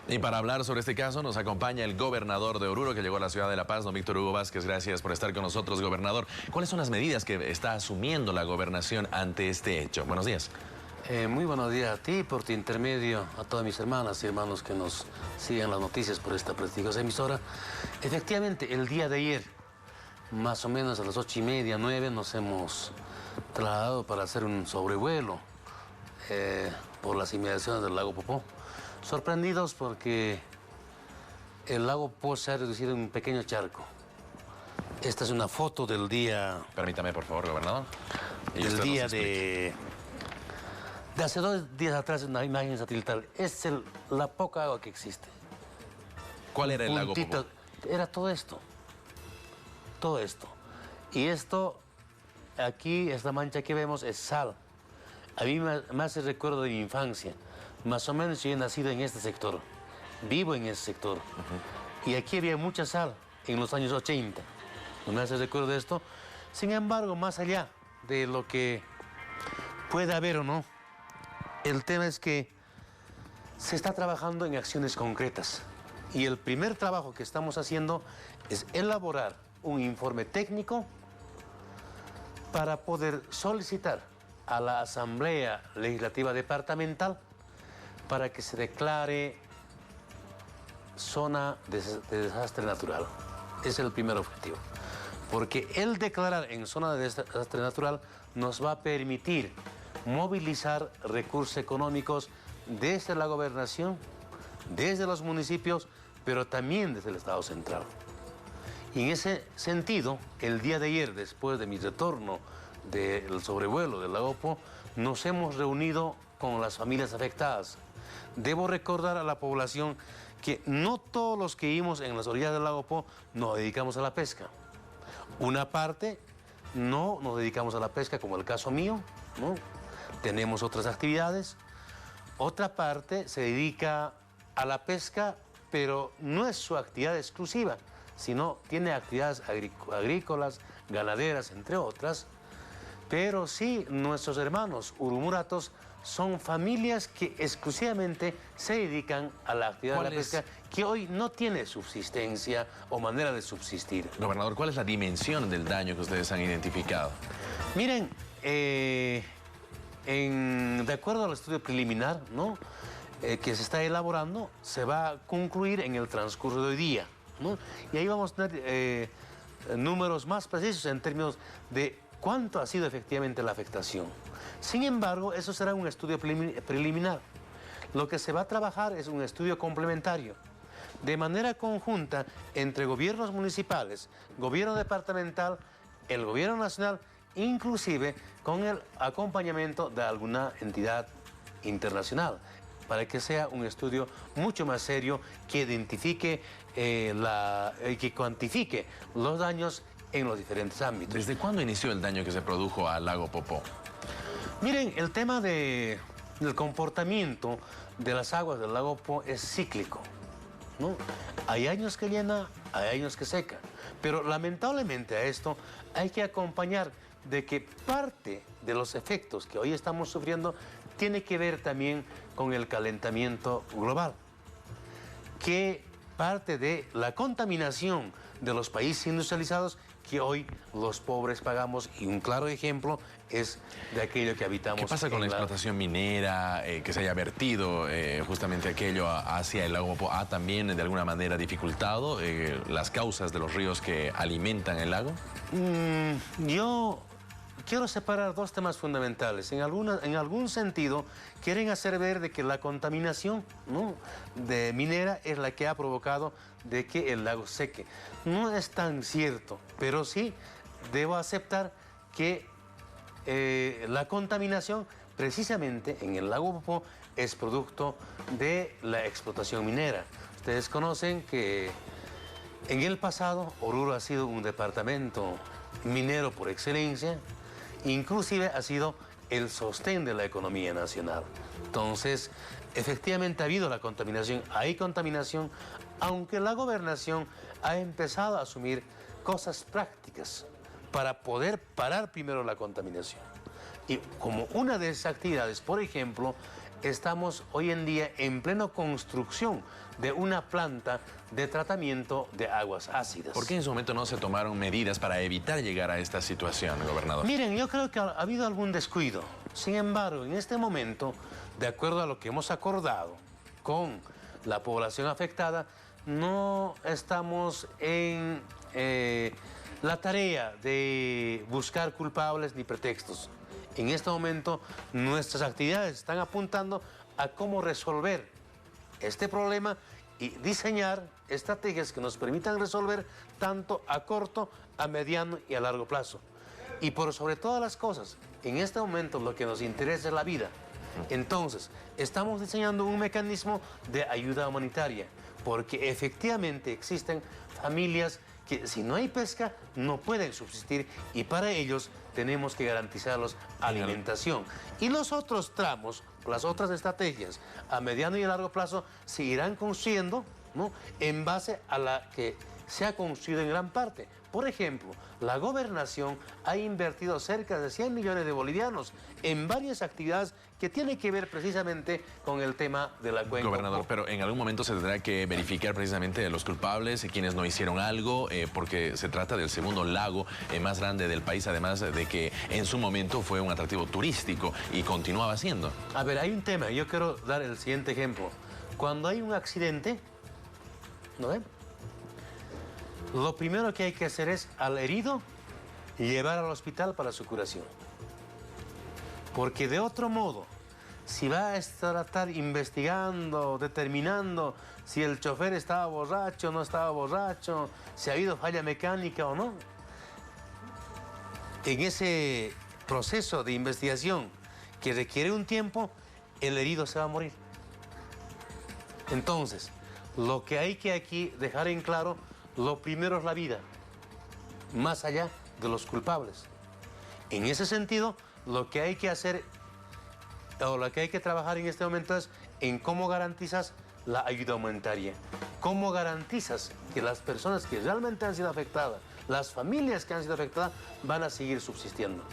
Y para hablar sobre este caso nos acompaña el gobernador de Oruro que llegó a la ciudad de La Paz, don Víctor Hugo Vázquez. Gracias por estar con nosotros, gobernador. ¿Cuáles son las medidas que está asumiendo la gobernación ante este hecho? Buenos días. Muy buenos días a ti, por tu intermedio, a todas mis hermanas y hermanos que nos siguen las noticias por esta prestigiosa emisora. Efectivamente, el día de ayer, más o menos a las 8:30, 9, nos hemos trasladado para hacer un sobrevuelo por las inmediaciones del lago Popó. Sorprendidos porque el lago Popó se ha reducido en un pequeño charco. Esta es una foto del día... Permítame, por favor, gobernador. Del día de hace 2 días atrás, una imagen satelital. Es la poca agua que existe. ¿Cuál era el lago Popó? Era todo esto. Todo esto. Y esto, aquí, esta mancha que vemos es sal. A mí me hace recuerdo de mi infancia. Más o menos yo he nacido en este sector. Vivo en este sector. Y aquí había mucha sal en los años 80. No me hace recuerdo de esto. Sin embargo, más allá de lo que pueda haber o no, el tema es que se está trabajando en acciones concretas. Y el primer trabajo que estamos haciendo es elaborar un informe técnico para poder solicitar a la Asamblea Legislativa Departamental para que se declare zona de desastre natural. Ese es el primer objetivo. Porque el declarar en zona de desastre natural nos va a permitir movilizar recursos económicos desde la gobernación, desde los municipios, pero también desde el Estado central. Y en ese sentido, el día de ayer, después de mi retorno del sobrevuelo del lago Popó, nos hemos reunido con las familias afectadas. Debo recordar a la población que no todos los que vivimos en las orillas del lago Popó nos dedicamos a la pesca. Una parte no nos dedicamos a la pesca, como el caso mío, ¿no? Tenemos otras actividades. Otra parte se dedica a la pesca, pero no es su actividad exclusiva, sino tiene actividades agrícolas, ganaderas, entre otras. Pero sí, nuestros hermanos urumuratos son familias que exclusivamente se dedican a la actividad de la pesca, que hoy no tiene subsistencia o manera de subsistir. Gobernador, ¿cuál es la dimensión del daño que ustedes han identificado? Miren, de acuerdo al estudio preliminar, ¿no?, que se está elaborando, se va a concluir en el transcurso de hoy día, ¿no? Y ahí vamos a tener números más precisos en términos de cuánto ha sido efectivamente la afectación. Sin embargo, eso será un estudio preliminar. Lo que se va a trabajar es un estudio complementario, de manera conjunta entre gobiernos municipales, gobierno departamental, el gobierno nacional, inclusive con el acompañamiento de alguna entidad internacional, para que sea un estudio mucho más serio que identifique, que cuantifique los daños en los diferentes ámbitos. ¿Desde cuándo inició el daño que se produjo al lago Popó? Miren, el tema del comportamiento de las aguas del lago Popó es cíclico, ¿no? Hay años que llena, hay años que seca, pero lamentablemente a esto hay que acompañar de que parte de los efectos que hoy estamos sufriendo tiene que ver también con el calentamiento global, que parte de la contaminación de los países industrializados que hoy los pobres pagamos, y un claro ejemplo es de aquello que habitamos. ¿Qué pasa con la explotación minera, que se haya vertido justamente aquello hacia el lago Popó? ¿Ha también de alguna manera dificultado las causas de los ríos que alimentan el lago? Yo quiero separar dos temas fundamentales. En algún sentido, quieren hacer ver de que la contaminación, ¿no?, de minera es la que ha provocado de que el lago seque. No es tan cierto, pero sí debo aceptar que la contaminación precisamente en el lago Popó es producto de la explotación minera. Ustedes conocen que en el pasado Oruro ha sido un departamento minero por excelencia. Inclusive ha sido el sostén de la economía nacional. Entonces, efectivamente ha habido la contaminación, hay contaminación, aunque la gobernación ha empezado a asumir cosas prácticas para poder parar primero la contaminación. Y como una de esas actividades, por ejemplo, estamos hoy en día en plena construcción de una planta de tratamiento de aguas ácidas. ¿Por qué en su momento no se tomaron medidas para evitar llegar a esta situación, gobernador? Miren, yo creo que ha habido algún descuido. Sin embargo, en este momento, de acuerdo a lo que hemos acordado con la población afectada, no estamos en la tarea de buscar culpables ni pretextos. En este momento, nuestras actividades están apuntando a cómo resolver este problema y diseñar estrategias que nos permitan resolver tanto a corto, a mediano y a largo plazo. Y por sobre todas las cosas, en este momento lo que nos interesa es la vida. Entonces, estamos diseñando un mecanismo de ayuda humanitaria, porque efectivamente existen familias que si no hay pesca no pueden subsistir y para ellos tenemos que garantizarlos alimentación. Y los otros tramos, las otras estrategias a mediano y a largo plazo se irán construyendo, ¿no?, en base a la que se ha construido en gran parte. Por ejemplo, la gobernación ha invertido cerca de 100 millones de bolivianos en varias actividades que tienen que ver precisamente con el tema de la cuenca. Gobernador, pero en algún momento se tendrá que verificar precisamente los culpables, quienes no hicieron algo, porque se trata del segundo lago más grande del país, además de que en su momento fue un atractivo turístico y continuaba siendo. A ver, hay un tema, yo quiero dar el siguiente ejemplo. Cuando hay un accidente, ¿no ven? Lo primero que hay que hacer es al herido llevar al hospital para su curación. Porque de otro modo, si va a estar investigando, determinando si el chofer estaba borracho o no estaba borracho, si ha habido falla mecánica o no, en ese proceso de investigación que requiere un tiempo, el herido se va a morir. Entonces, lo que hay que aquí dejar en claro, lo primero es la vida, más allá de los culpables. En ese sentido, lo que hay que hacer, o lo que hay que trabajar en este momento es en cómo garantizas la ayuda humanitaria. Cómo garantizas que las personas que realmente han sido afectadas, las familias que han sido afectadas, van a seguir subsistiendo.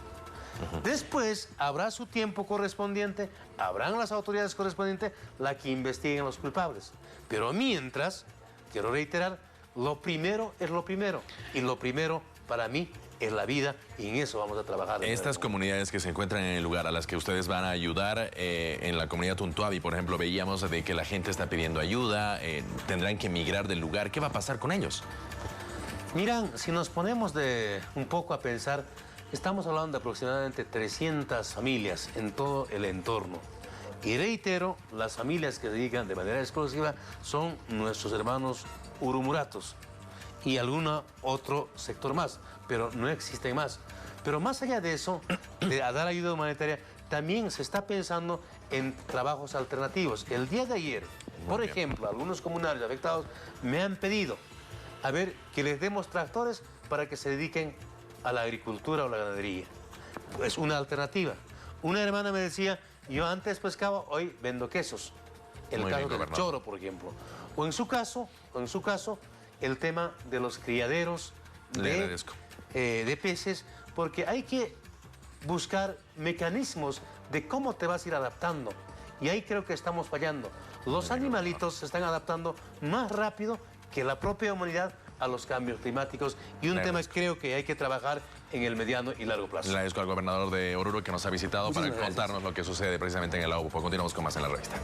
Después habrá su tiempo correspondiente, habrán las autoridades correspondientes las que investiguen los culpables. Pero mientras, quiero reiterar, lo primero es lo primero. Y lo primero, para mí, es la vida. Y en eso vamos a trabajar. Estas comunidades que se encuentran en el lugar a las que ustedes van a ayudar, en la comunidad Tuntuabi, por ejemplo, veíamos de que la gente está pidiendo ayuda, tendrán que emigrar del lugar. ¿Qué va a pasar con ellos? Miran, si nos ponemos un poco a pensar, estamos hablando de aproximadamente 300 familias en todo el entorno. Y reitero, las familias que se dedican de manera exclusiva son nuestros hermanos urumuratos y algún otro sector más, pero no existen más. Pero más allá de eso, de dar ayuda humanitaria, también se está pensando en trabajos alternativos. El día de ayer, por ejemplo, algunos comunarios afectados me han pedido a ver que les demos tractores para que se dediquen a la agricultura o la ganadería. Es una alternativa. Una hermana me decía, yo antes pescaba, hoy vendo quesos. El caso del choro, por ejemplo. O en su caso, el tema de los criaderos de peces, porque hay que buscar mecanismos de cómo te vas a ir adaptando. Y ahí creo que estamos fallando. Los animalitos se están adaptando más rápido que la propia humanidad a los cambios climáticos. Y un tema creo que hay que trabajar en el mediano y largo plazo. Le agradezco al gobernador de Oruro que nos ha visitado para contarnos lo que sucede precisamente en el Laupo. Continuamos con más en la revista.